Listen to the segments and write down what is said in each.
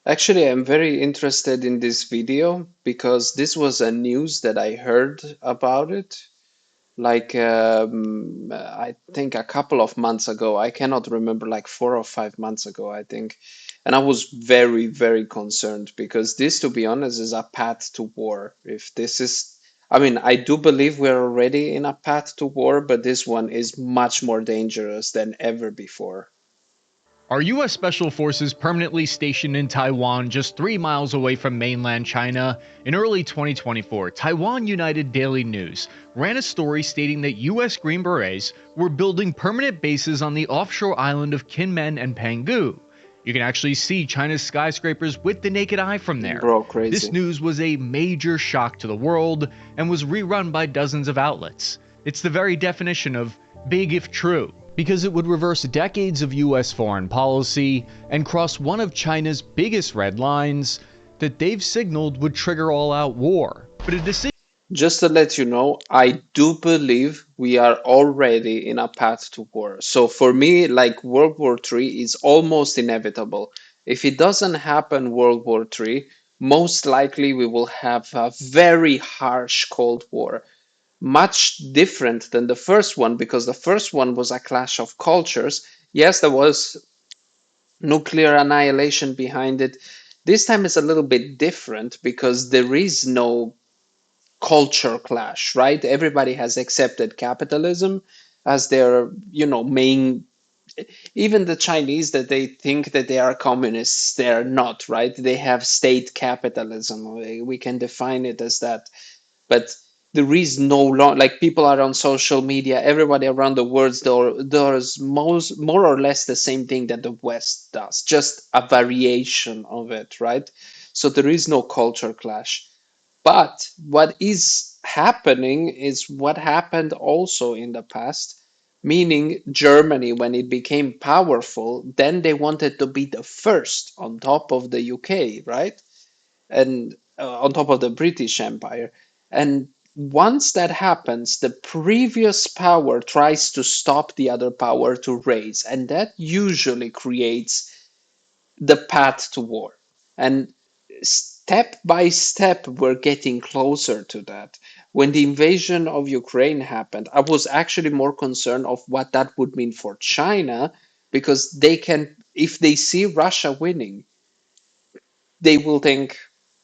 Actually, I'm very interested in this video because this was a news that I heard about it. I think a couple of months ago. I cannot remember, like 4 or 5 months ago, I think. And I was very, very concerned because this, to be honest, is a path to war. If this is, I mean, I do believe we're already in a path to war, but this one is much more dangerous than ever before. Are U.S. Special Forces permanently stationed in Taiwan just 3 miles away from mainland China? In early 2024, Taiwan United Daily News ran a story stating that U.S. Green Berets were building permanent bases on the offshore island of Kinmen and Penghu. You can actually see China's skyscrapers with the naked eye from there. Bro, This crazy. news was a major shock to the world and was rerun by dozens of outlets. It's the very definition of big if true, because it would reverse decades of US foreign policy and cross one of China's biggest red lines that they've signaled would trigger all out war. But a decision Just to let you know, I do believe we are already in a path to war. So for me, like World War III is almost inevitable. If it doesn't happen, World War III, most likely we will have a very harsh Cold War, much different than the first one, because the first one was a clash of cultures. Yes, there was nuclear annihilation behind it. This time is a little bit different because there is no culture clash, right? Everybody has accepted capitalism as their, main. Even the Chinese that they think that they are communists, they're not, right? They have state capitalism. We can define it as that. But there is no long, like people are on social media, everybody around the world does more or less the same thing that the West does, just a variation of it, right? So there is no culture clash. But what is happening is what happened also in the past, meaning Germany, when it became powerful, then they wanted to be the first on top of the UK, right? And on top of the British Empire. And once that happens, the previous power tries to stop the other power to raise, and that usually creates the path to war. And step by step, we're getting closer to that. When the invasion of Ukraine happened, I was actually more concerned of what that would mean for China, because they can, if they see Russia winning, they will think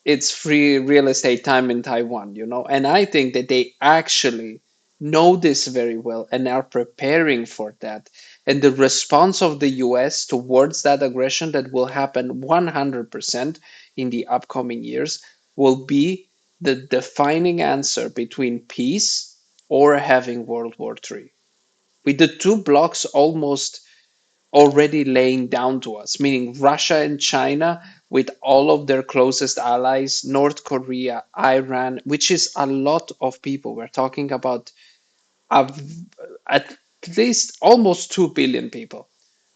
it's free real estate time in Taiwan. And I think that they actually know this very well and are preparing for that. And the response of the US towards that aggression that will happen 100% in the upcoming years will be the defining answer between peace or having World War III. With the two blocks almost already laying down to us, meaning Russia and China with all of their closest allies, North Korea, Iran, which is a lot of people. We're talking about a, at least almost 2 billion people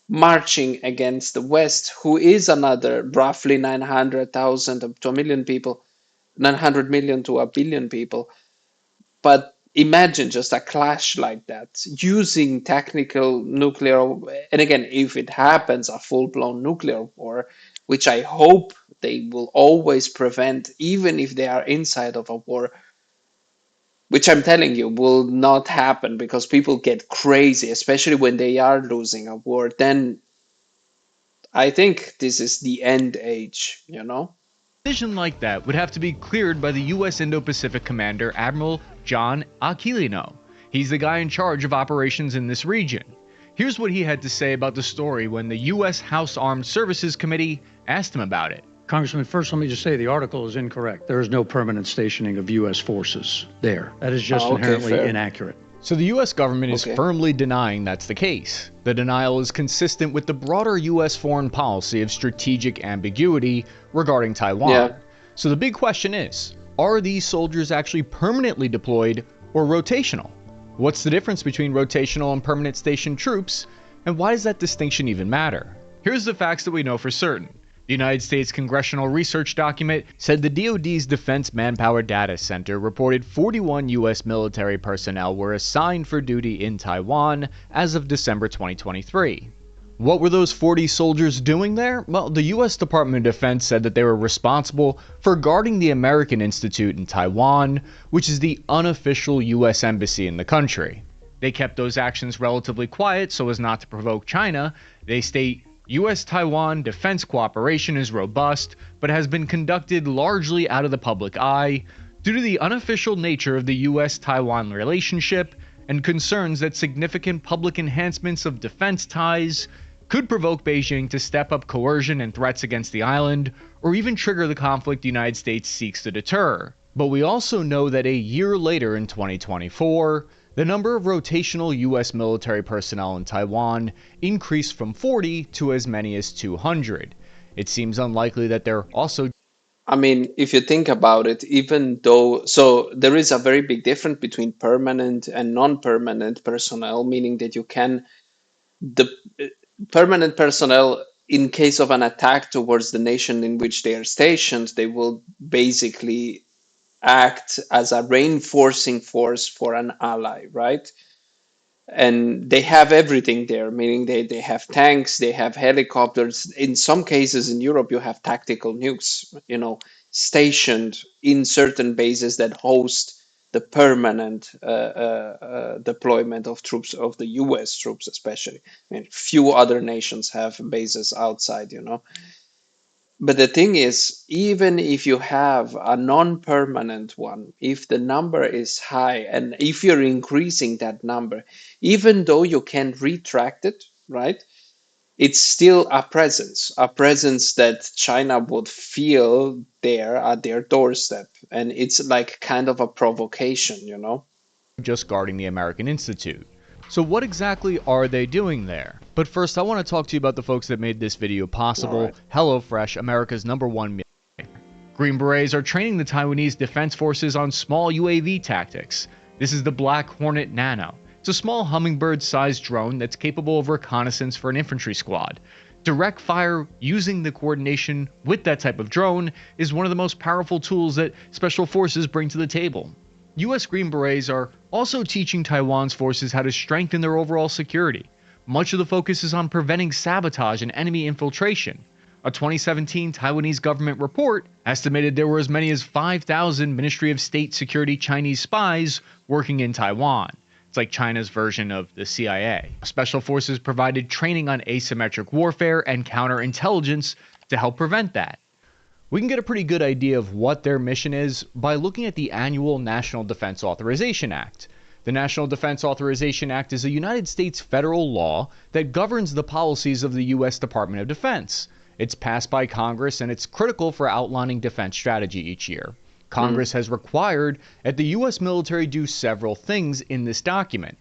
marching against the West, who is another roughly 900,000 to a million people, 900 million to a billion people. But imagine just a clash like that using technical nuclear, and again, if it happens, a full blown nuclear war, which I hope they will always prevent, even if they are inside of a war, which I'm telling you will not happen because people get crazy, especially when they are losing a war. Then I think this is the end age. decision like that would have to be cleared by the US Indo-Pacific Commander Admiral John Aquilino. He's the guy in charge of operations in this region. Here's what he had to say about the story when the US House Armed Services Committee asked him about it. Congressman, first let me just say the article is incorrect. There is no permanent stationing of U.S. forces there. That is just Okay, inherently fair. inaccurate. So the US government is Okay. firmly denying that's the case. The denial is consistent with the broader US foreign policy of strategic ambiguity regarding Taiwan. Yeah. So the big question is, are these soldiers actually permanently deployed or rotational? What's the difference between rotational and permanent station troops, and why does that distinction even matter? Here's the facts that we know for certain. The United States Congressional Research document said the DoD's Defense Manpower Data Center reported 41 U.S. military personnel were assigned for duty in Taiwan as of December 2023. What were those 40 soldiers doing there? Well, the US Department of Defense said that they were responsible for guarding the American Institute in Taiwan, which is the unofficial US embassy in the country. They kept those actions relatively quiet so as not to provoke China. They state US Taiwan defense cooperation is robust, but has been conducted largely out of the public eye due to the unofficial nature of the US Taiwan relationship and concerns that significant public enhancements of defense ties could provoke Beijing to step up coercion and threats against the island, or even trigger the conflict the United States seeks to deter. But we also know that a year later in 2024, the number of rotational US military personnel in Taiwan increased from 40 to as many as 200. It seems unlikely that they're also I mean, if you think about it, even though, so there is a very big difference between permanent and non-permanent personnel, meaning that you can, the permanent personnel, in case of an attack towards the nation in which they are stationed, they will basically act as a reinforcing force for an ally, right? And they have everything there, meaning they have tanks, they have helicopters. In some cases in Europe, you have tactical nukes, stationed in certain bases that host the permanent deployment of troops, of the US troops especially. I mean, few other nations have bases outside. But the thing is, even if you have a non-permanent one, if the number is high and if you're increasing that number, even though you can retract it, right? It's still a presence that China would feel there at their doorstep. And it's like kind of a provocation. just guarding the American Institute. So what exactly are they doing there? But first, I want to talk to you about the folks that made this video All possible. right. HelloFresh, America's #1 meal. Green Berets are training the Taiwanese Defense Forces on small UAV tactics. This is the Black Hornet Nano. It's a small hummingbird-sized drone that's capable of reconnaissance for an infantry squad. Direct fire using the coordination with that type of drone is one of the most powerful tools that Special Forces bring to the table. US Green Berets are also teaching Taiwan's forces how to strengthen their overall security. Much of the focus is on preventing sabotage and enemy infiltration. A 2017 Taiwanese government report estimated there were as many as 5,000 Ministry of State Security Chinese spies working in Taiwan. It's like China's version of the CIA. Special Forces provided training on asymmetric warfare and counterintelligence to help prevent that. We can get a pretty good idea of what their mission is by looking at the annual National Defense Authorization Act. The National Defense Authorization Act is a United States federal law that governs the policies of the U.S. Department of Defense. It's passed by Congress and it's critical for outlining defense strategy each year. Mm. Congress has required that the U.S. military do several things in this document: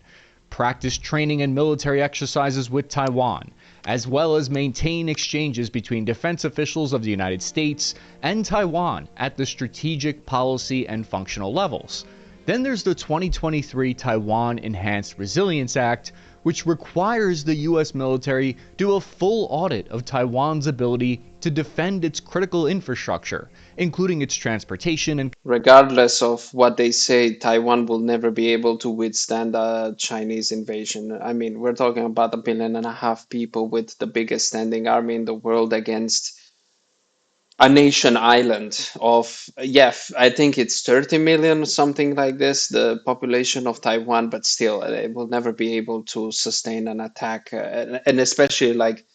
practice training and military exercises with Taiwan, as well as maintain exchanges between defense officials of the United States and Taiwan at the strategic, policy, and functional levels. Then there's the 2023 Taiwan Enhanced Resilience Act, which requires the US military do a full audit of Taiwan's ability to defend its critical infrastructure, including its transportation and Regardless of what they say, Taiwan will never be able to withstand a Chinese invasion. I mean, we're talking about 1.5 billion people with the biggest standing army in the world against a nation island of, yeah, I think it's 30 million, something like this, the population of Taiwan, but still, it will never be able to sustain an attack. And especially like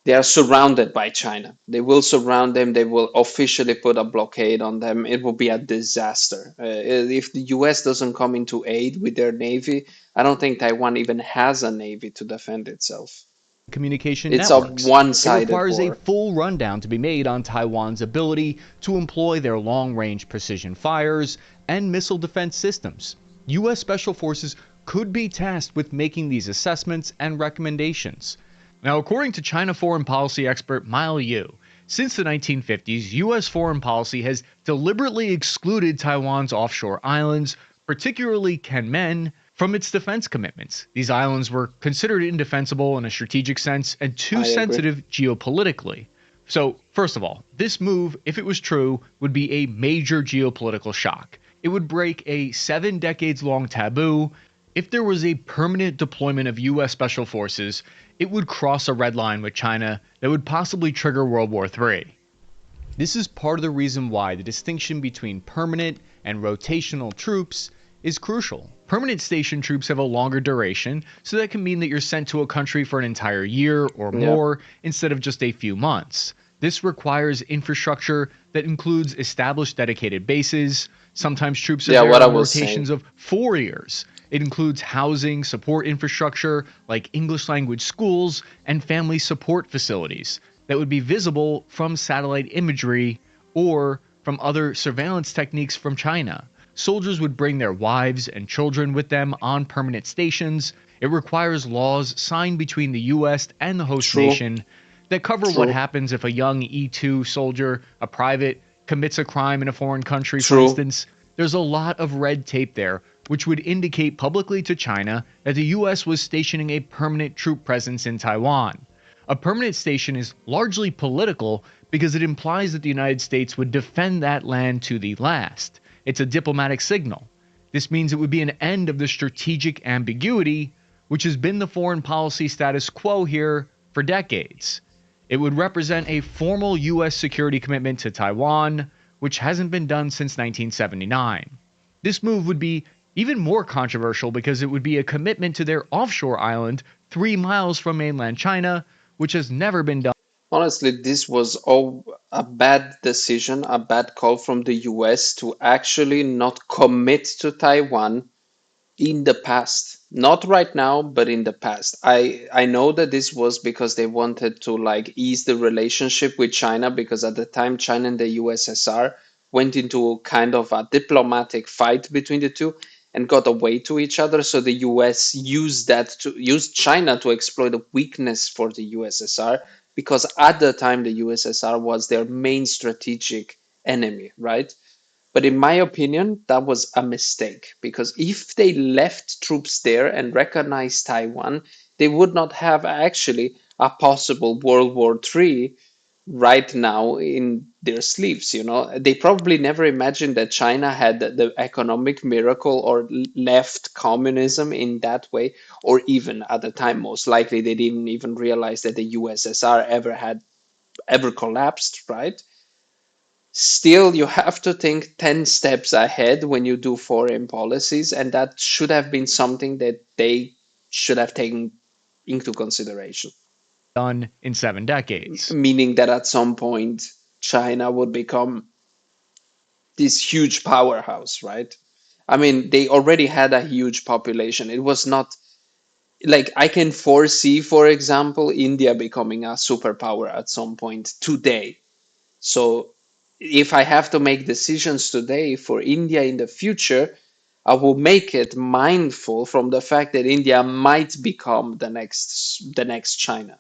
they are surrounded by China. They will surround them. They will officially put a blockade on them. It will be a disaster. If the US doesn't come into aid with their navy, I don't think Taiwan even has a navy to defend itself. communication It's a networks. It one-sided requires a war. full rundown to be made on Taiwan's ability to employ their long-range precision fires and missile defense systems. U.S. Special Forces could be tasked with making these assessments and recommendations. Now, according to China foreign policy expert Mile Yu, since the 1950s, U.S. foreign policy has deliberately excluded Taiwan's offshore islands, particularly Kenmen, from its defense commitments. These islands were considered indefensible in a strategic sense and too I agree. sensitive geopolitically. So, first of all, this move, if it was true, would be a major geopolitical shock. It would break a 7 decades long taboo. If there was a permanent deployment of US Special Forces it would cross a red line with China that would possibly trigger World War III. This is part of the reason why the distinction between permanent and rotational troops is crucial. Permanent station troops have a longer duration, so that can mean that you're sent to a country for an entire year or Yeah. more instead of just a few months. This requires infrastructure that includes established dedicated bases. Sometimes troops are Yeah, there what I on was rotations saying. of 4 years. It includes housing, support infrastructure like English language schools, and family support facilities that would be visible from satellite imagery or from other surveillance techniques from China. Soldiers would bring their wives and children with them on permanent stations. It requires laws signed between the US and the host True, nation that cover what true, happens if a young E2 soldier, a private, commits a crime in a foreign country, for true. instance. There's a lot of red tape there, which would indicate publicly to China that the US was stationing a permanent troop presence in Taiwan. A permanent station is largely political because it implies that the United States would defend that land to the last. It's a diplomatic signal. This means it would be an end of the strategic ambiguity, which has been the foreign policy status quo here for decades. It would represent a formal US security commitment to Taiwan, which hasn't been done since 1979. This move would be even more controversial because it would be a commitment to their offshore island 3 miles from mainland China, which has never been done. Honestly, this was all a bad decision, a bad call from the US to actually not commit to Taiwan in the past. Not right now, but in the past. I know that this was because they wanted to like ease the relationship with China because at the time China and the USSR went into kind of a diplomatic fight between the two and got away to each other. So the US used that to use China to exploit a weakness for the USSR because at the time the USSR was their main strategic enemy, right? But in my opinion, that was a mistake because if they left troops there and recognized Taiwan, they would not have actually a possible World War III right now in their sleeves. You know, they probably never imagined that China had the economic miracle or left communism in that way, or even at the time, most likely they didn't even realize that the USSR ever collapsed, right? Still, you have to think 10 steps ahead when you do foreign policies, and that should have been something that they should have taken into consideration. Done in 7 decades. Meaning that at some point, China would become this huge powerhouse, right? I mean, they already had a huge population. It was not like I can foresee, for example, India becoming a superpower at some point today. So if I have to make decisions today for India in the future, I will make it mindful from the fact that India might become the next China.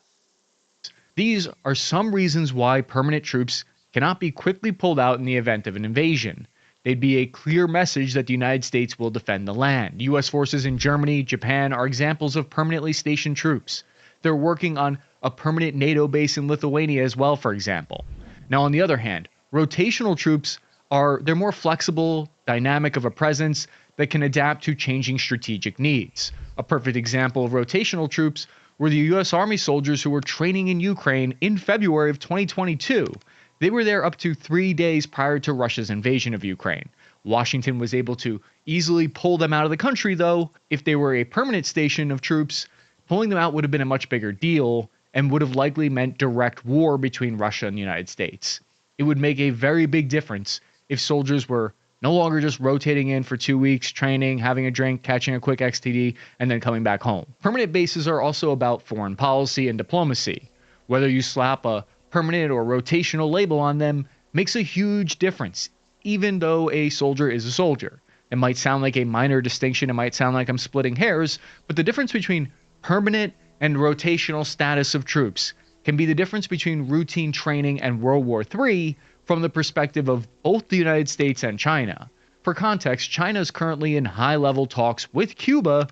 These are some reasons why permanent troops cannot be quickly pulled out in the event of an invasion. They'd be a clear message that the United States will defend the land. US forces in Germany, Japan are examples of permanently stationed troops. They're working on a permanent NATO base in Lithuania as well, for example. Now, on the other hand, rotational troops they're more flexible, dynamic of a presence that can adapt to changing strategic needs. A perfect example of rotational troops were the US Army soldiers who were training in Ukraine in February of 2022. They were there up to 3 days prior to Russia's invasion of Ukraine. Washington was able to easily pull them out of the country, though. If they were a permanent station of troops, pulling them out would have been a much bigger deal and would have likely meant direct war between Russia and the United States. It would make a very big difference if soldiers were no longer just rotating in for 2 weeks, training, having a drink, catching a quick XTD, and then coming back home. Permanent bases are also about foreign policy and diplomacy. Whether you slap a permanent or rotational label on them makes a huge difference, even though a soldier is a soldier. It might sound like a minor distinction, it might sound like I'm splitting hairs, but the difference between permanent and rotational status of troops can be the difference between routine training and World War III from the perspective of both the United States and China. For context, China is currently in high level talks with Cuba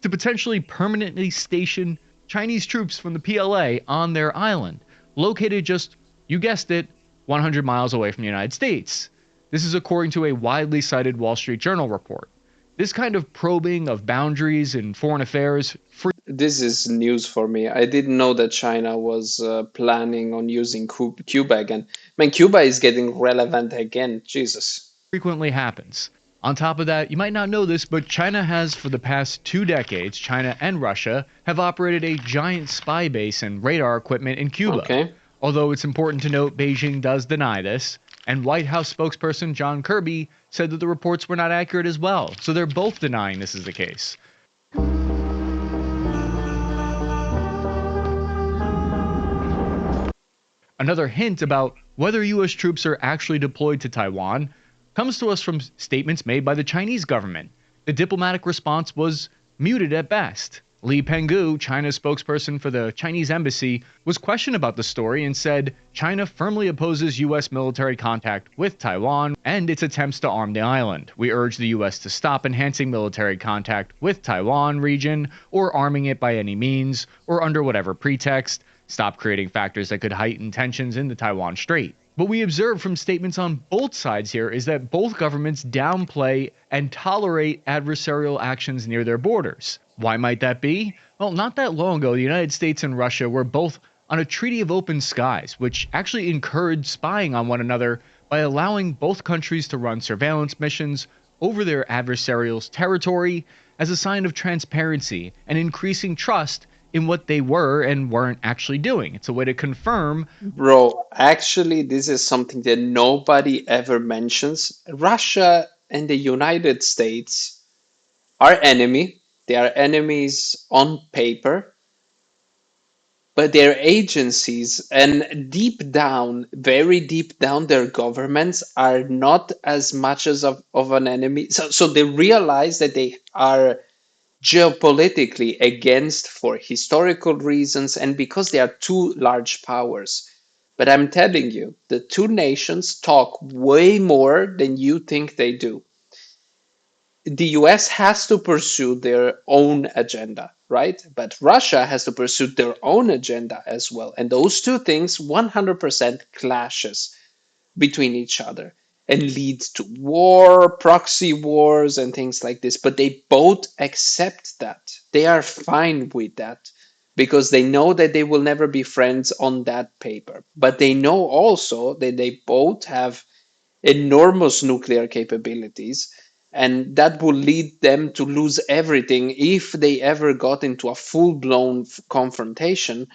to potentially permanently station Chinese troops from the PLA on their island, located just, you guessed it, 100 miles away from the United States. This is according to a widely cited Wall Street Journal report. This kind of probing of boundaries in foreign affairs This is news for me. I didn't know that China was planning on using Cuba again. Man, Cuba is getting relevant again. Jesus. frequently happens. On top of that, you might not know this, but China has, for the past 2 decades, China and Russia have operated a giant spy base and radar equipment in Cuba. Okay. Although it's important to note Beijing does deny this, and White House spokesperson John Kirby said that the reports were not accurate as well, so they're both denying this is the case. Another hint about whether US troops are actually deployed to Taiwan comes to us from statements made by the Chinese government. The diplomatic response was muted at best. Li Penghu, China's spokesperson for the Chinese embassy, was questioned about the story and said China firmly opposes US military contact with Taiwan and its attempts to arm the island. We urge the US to stop enhancing military contact with Taiwan region or arming it by any means or under whatever pretext. Stop creating factors that could heighten tensions in the Taiwan Strait. What we observe from statements on both sides here is that both governments downplay and tolerate adversarial actions near their borders. Why might that be? Well, not that long ago, the United States and Russia were both on a Treaty of Open Skies, which actually encouraged spying on one another by allowing both countries to run surveillance missions over their adversarial's territory as a sign of transparency and increasing trust in what they were and weren't actually doing. It's a way to confirm. Bro, actually, this is something that nobody ever mentions. Russia and the United States are enemy. They are enemies on paper, but their agencies and deep down, very deep down, their governments are not as much as of an enemy. So they realize that they are geopolitically against for historical reasons and because they are two large powers. But I'm telling you, the two nations talk way more than you think they do. The US has to pursue their own agenda, right? But Russia has to pursue their own agenda as well. And those two things 100% clashes between each other and leads to war, proxy wars, and things like this. But they both accept that. They are fine with that because they know that they will never be friends on that paper. But they know also that they both have enormous nuclear capabilities. And that will lead them to lose everything if they ever got into a full blown confrontation,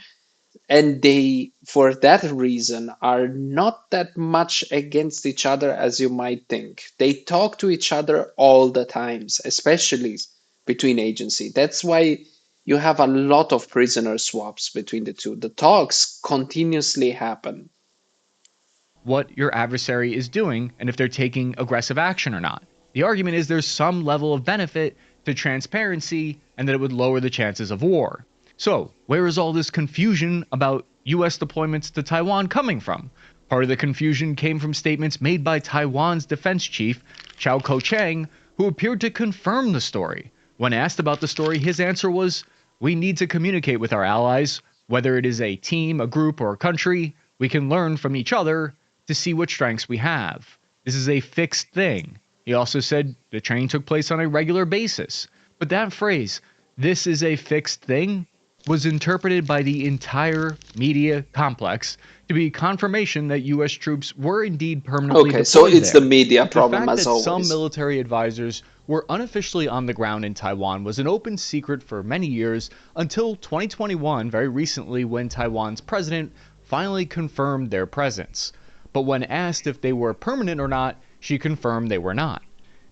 and they for that reason are not that much against each other as you might think. They talk to each other all the times, especially between agency. That's why you have a lot of prisoner swaps between the two. The talks continuously happen. What your adversary is doing and if they're taking aggressive action or not. The argument is there's some level of benefit to transparency and that it would lower the chances of war. So, where is all this confusion about US deployments to Taiwan coming from? Part of the confusion came from statements made by Taiwan's defense chief, Chao Ko-cheng, who appeared to confirm the story. When asked about the story, his answer was, "We need to communicate with our allies, whether it is a team, a group, or a country. We can learn from each other to see what strengths we have. This is a fixed thing." He also said the training took place on a regular basis. But that phrase, "this is a fixed thing," was interpreted by the entire media complex to be confirmation that US troops were indeed permanently Okay, so deployed it's the there. media The problem fact as that some always. military advisors were unofficially on the ground in Taiwan was an open secret for many years until 2021, very recently, when Taiwan's president finally confirmed their presence. But when asked if they were permanent or not, she confirmed they were not.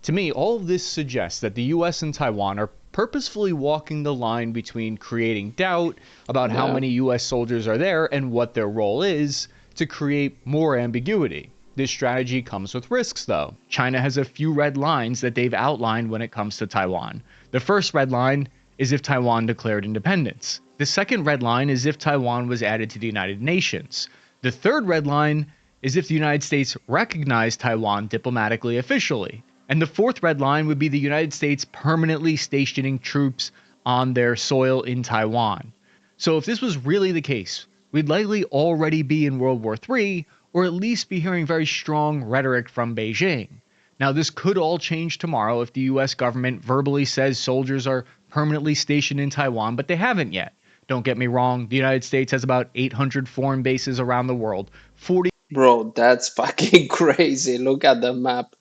To me, all of this suggests that the US and Taiwan are purposefully walking the line between creating doubt about how Yeah. many US soldiers are there and what their role is to create more ambiguity. This strategy comes with risks, though. China has a few red lines that they've outlined when it comes to Taiwan. The first red line is if Taiwan declared independence. The second red line is if Taiwan was added to the United Nations. The third red line is if the United States recognized Taiwan diplomatically officially. And the fourth red line would be the United States permanently stationing troops on their soil in Taiwan. So if this was really the case, we'd likely already be in World War III, or at least be hearing very strong rhetoric from Beijing. Now, this could all change tomorrow if the US government verbally says soldiers are permanently stationed in Taiwan, but they haven't yet. Don't get me wrong, the United States has about 800 foreign bases around the world, 40 Bro, that's fucking crazy. Look at the map.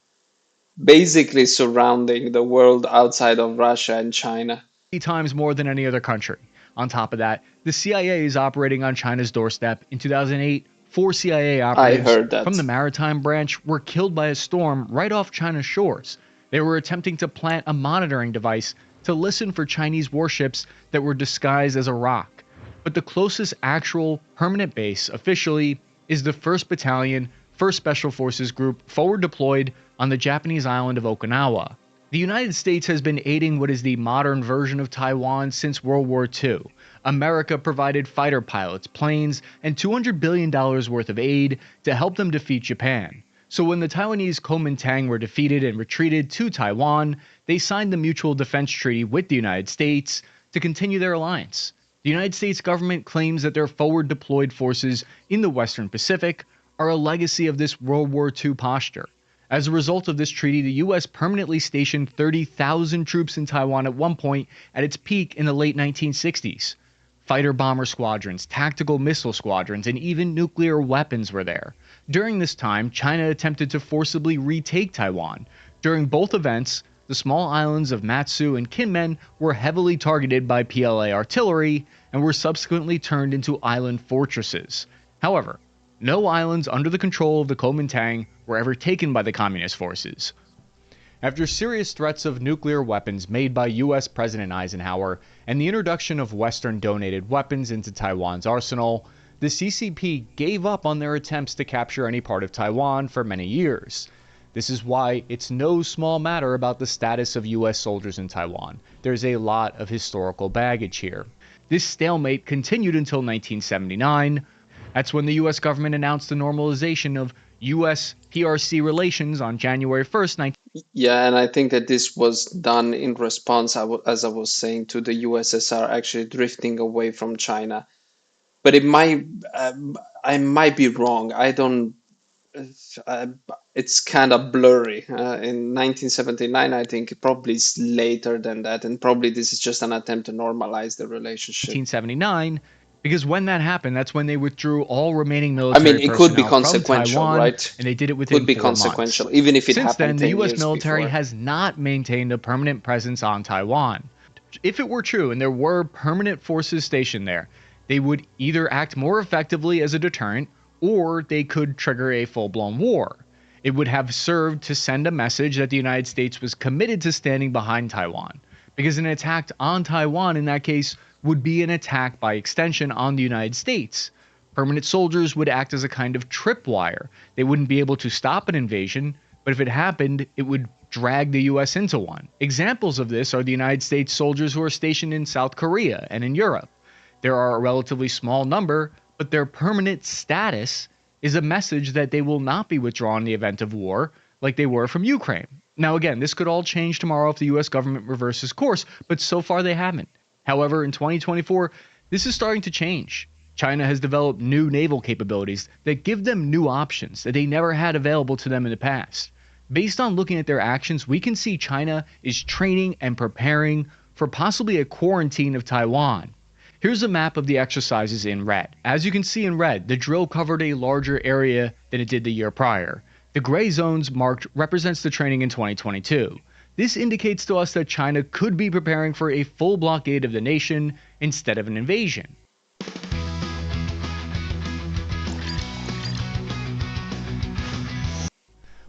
Basically surrounding the world outside of Russia and China. times more than any other country. On top of that, the CIA is operating on China's doorstep. In 2008, 4 CIA I operatives heard from that. the maritime branch were killed by a storm right off China's shores. They were attempting to plant a monitoring device to listen for Chinese warships that were disguised as a rock. But the closest actual permanent base officially is the 1st Battalion, 1st Special Forces Group, forward deployed on the Japanese island of Okinawa. The United States has been aiding what is the modern version of Taiwan since World War II. America provided fighter pilots, planes, and $200 billion worth of aid to help them defeat Japan. So when the Taiwanese Kuomintang were defeated and retreated to Taiwan, they signed the Mutual Defense Treaty with the United States to continue their alliance. The United States government claims that their forward deployed forces in the Western Pacific are a legacy of this World War II posture. As a result of this treaty, the U.S. permanently stationed 30,000 troops in Taiwan at one point at its peak in the late 1960s. Fighter bomber squadrons, tactical missile squadrons, and even nuclear weapons were there. During this time, China attempted to forcibly retake Taiwan. During both events, the small islands of Matsu and Kinmen were heavily targeted by PLA artillery and were subsequently turned into island fortresses. However, no islands under the control of the Kuomintang were ever taken by the communist forces. After serious threats of nuclear weapons made by US President Eisenhower and the introduction of Western donated weapons into Taiwan's arsenal, the CCP gave up on their attempts to capture any part of Taiwan for many years. This is why it's no small matter about the status of US soldiers in Taiwan. There's a lot of historical baggage here. This stalemate continued until 1979. That's when the US government announced the normalization of US PRC relations on January 1st, Yeah, and I think that this was done in response, as I was saying, to the USSR actually drifting away from China. But I might be wrong. I don't. Uh, it's kind of blurry. In 1979, I think it probably is later than that, and probably this is just an attempt to normalize the relationship. 1979, because when that happened, that's when they withdrew all remaining I mean, military it could be personnel from consequential, Taiwan, right? and they did it Could within be 4 months. consequential, even if it Since happened then, the 10 US years military before. has not maintained a permanent presence on Taiwan. If it were true and there were permanent forces stationed there, they would either act more effectively as a deterrent or they could trigger a full blown war. It would have served to send a message that the United States was committed to standing behind Taiwan, because an attack on Taiwan in that case would be an attack by extension on the United States. Permanent soldiers would act as a kind of tripwire. They wouldn't be able to stop an invasion, but if it happened, it would drag the US into one. Examples of this are the United States soldiers who are stationed in South Korea and in Europe. There are a relatively small number, but their permanent status is a message that they will not be withdrawn in the event of war, like they were from Ukraine. Now, again, this could all change tomorrow if the US government reverses course, but so far they haven't. However, in 2024, this is starting to change. China has developed new naval capabilities that give them new options that they never had available to them in the past. Based on looking at their actions, we can see China is training and preparing for possibly a quarantine of Taiwan. Here's a map of the exercises in red. As you can see in red, the drill covered a larger area than it did the year prior. The gray zones marked represents the training in 2022. This indicates to us that China could be preparing for a full blockade of the nation instead of an invasion.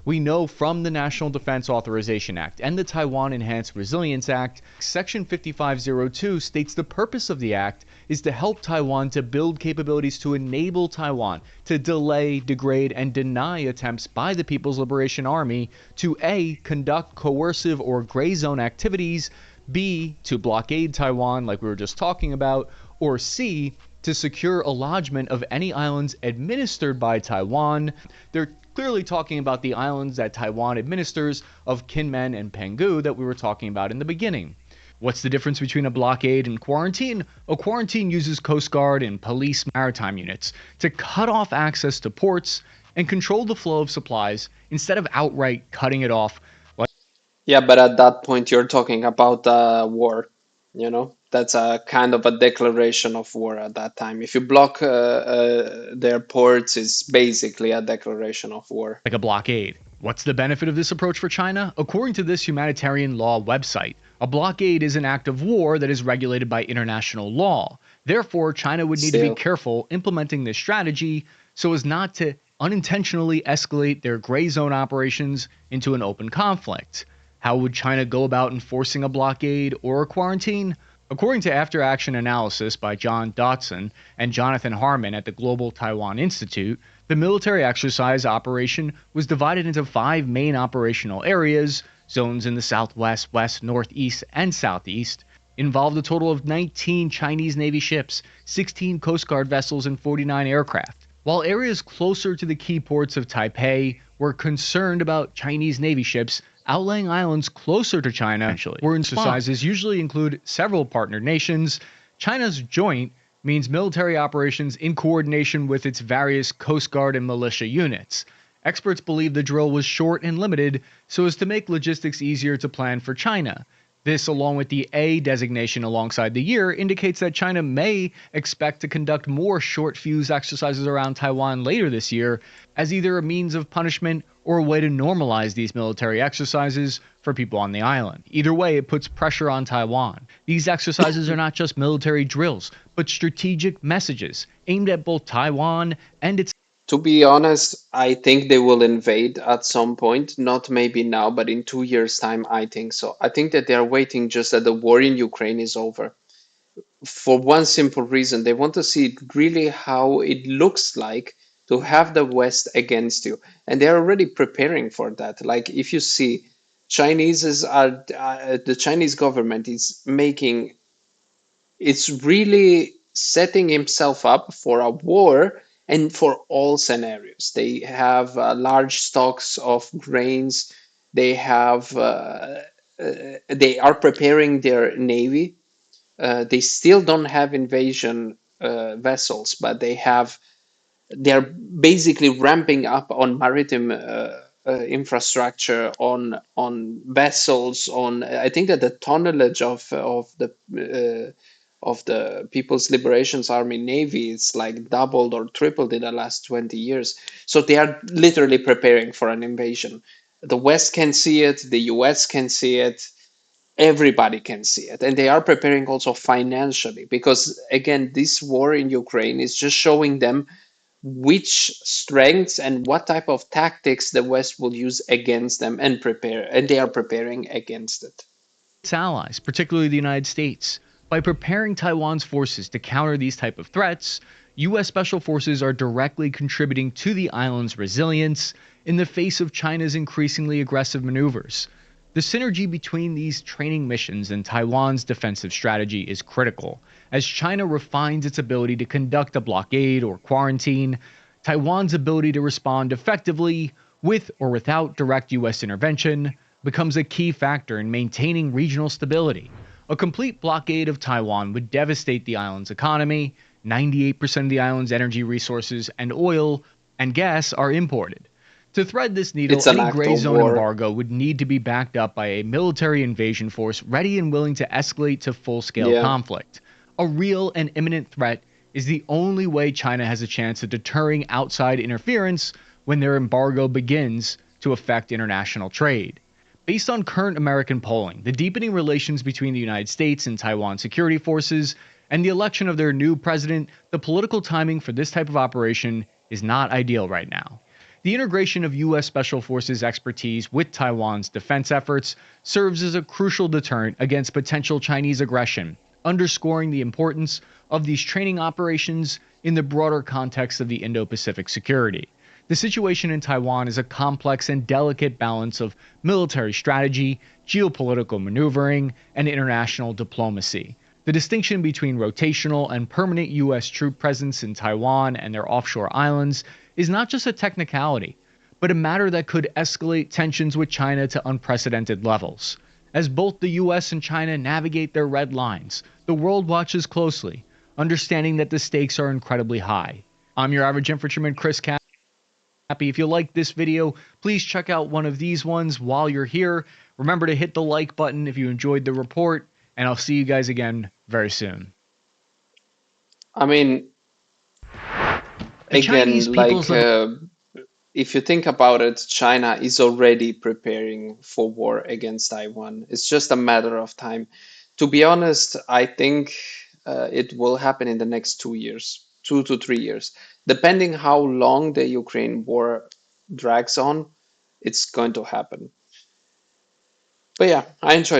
We know from the National Defense Authorization Act and the Taiwan Enhanced Resilience Act, Section 5502 states the purpose of the act is to help Taiwan to build capabilities to enable Taiwan to delay, degrade, and deny attempts by the People's Liberation Army to A. conduct coercive or gray zone activities, B. to blockade Taiwan like we were just talking about, or C. to secure a lodgment of any islands administered by Taiwan. They're clearly talking about the islands that Taiwan administers of Kinmen and Penghu that we were talking about in the beginning. What's the difference between a blockade and quarantine? A quarantine uses Coast Guard and police maritime units to cut off access to ports and control the flow of supplies instead of outright cutting it off. Yeah, but at that point, you're talking about war, you know? That's a kind of a declaration of war at that time. If you block their ports, it's basically a declaration of war. Like a blockade. What's the benefit of this approach for China? According to this humanitarian law website, a blockade is an act of war that is regulated by international law. Therefore, China would need to be Still, careful implementing this strategy so as not to unintentionally escalate their gray zone operations into an open conflict. How would China go about enforcing a blockade or a quarantine? According to after action analysis by John Dotson and Jonathan Harmon at the Global Taiwan Institute, the military exercise operation was divided into 5 main operational areas. Zones in the southwest, west, northeast, and southeast involved a total of 19 Chinese Navy ships, 16 Coast Guard vessels, and 49 aircraft. While areas closer to the key ports of Taipei were concerned about Chinese Navy ships, outlying islands closer to China were in exercises usually include several partner nations. China's joint means military operations in coordination with its various Coast Guard and militia units. Experts believe the drill was short and limited so as to make logistics easier to plan for China. This, along with the A designation alongside the year, indicates that China may expect to conduct more short fuse exercises around Taiwan later this year as either a means of punishment or a way to normalize these military exercises for people on the island. Either way, it puts pressure on Taiwan. These exercises are not just military drills, but strategic messages aimed at both Taiwan and its. to be honest, I think they will invade at some point. Not maybe now, but in 2 years' time, I think so. I think that they are waiting just that the war in Ukraine is over. For one simple reason, they want to see really how it looks like to have the West against you, and they're already preparing for that. Like if you see, the Chinese government is making it's really setting himself up for a war and for all scenarios. They have large stocks of grains. They have they are preparing their navy. They still don't have invasion vessels, but they're basically ramping up on maritime infrastructure, on vessels. On I think that the tonnage of the People's Liberations Army Navy is like doubled or tripled in the last 20 years. So they are literally preparing for an invasion. The West can see it, the US can see it, everybody can see it. And they are preparing also financially because, again, this war in Ukraine is just showing them which strengths and what type of tactics the West will use against them and they are preparing against it. Its allies, particularly the United States. By preparing Taiwan's forces to counter these type of threats, US special forces are directly contributing to the island's resilience in the face of China's increasingly aggressive maneuvers. The synergy between these training missions and Taiwan's defensive strategy is critical. As China refines its ability to conduct a blockade or quarantine, Taiwan's ability to respond effectively with or without direct US intervention becomes a key factor in maintaining regional stability. A complete blockade of Taiwan would devastate the island's economy. 98% of the island's energy resources and oil and gas are imported. To thread this needle, It's an any act gray of zone war. embargo would need to be backed up by a military invasion force ready and willing to escalate to full scale Yeah. conflict. A real and imminent threat is the only way China has a chance of deterring outside interference when their embargo begins to affect international trade. Based on current American polling, the deepening relations between the United States and Taiwan security forces, and the election of their new president, the political timing for this type of operation is not ideal right now. The integration of U.S. Special Forces expertise with Taiwan's defense efforts serves as a crucial deterrent against potential Chinese aggression, underscoring the importance of these training operations in the broader context of the Indo Pacific security. The situation in Taiwan is a complex and delicate balance of military strategy, geopolitical maneuvering, and international diplomacy. The distinction between rotational and permanent U.S. troop presence in Taiwan and their offshore islands is not just a technicality, but a matter that could escalate tensions with China to unprecedented levels. As both the US and China navigate their red lines, the world watches closely, understanding that the stakes are incredibly high. I'm your average infantryman, Chris Cappy. If you like this video, please check out one of these ones while you're here. Remember to hit the like button if you enjoyed the report, and I'll see you guys again very soon. I mean, The Chinese again, People's if you think about it, China is already preparing for war against Taiwan. It's just a matter of time. To be honest, I think it will happen in the next 2 years, 2 to 3 years. Depending how long the Ukraine war drags on, it's going to happen. But yeah, I enjoyed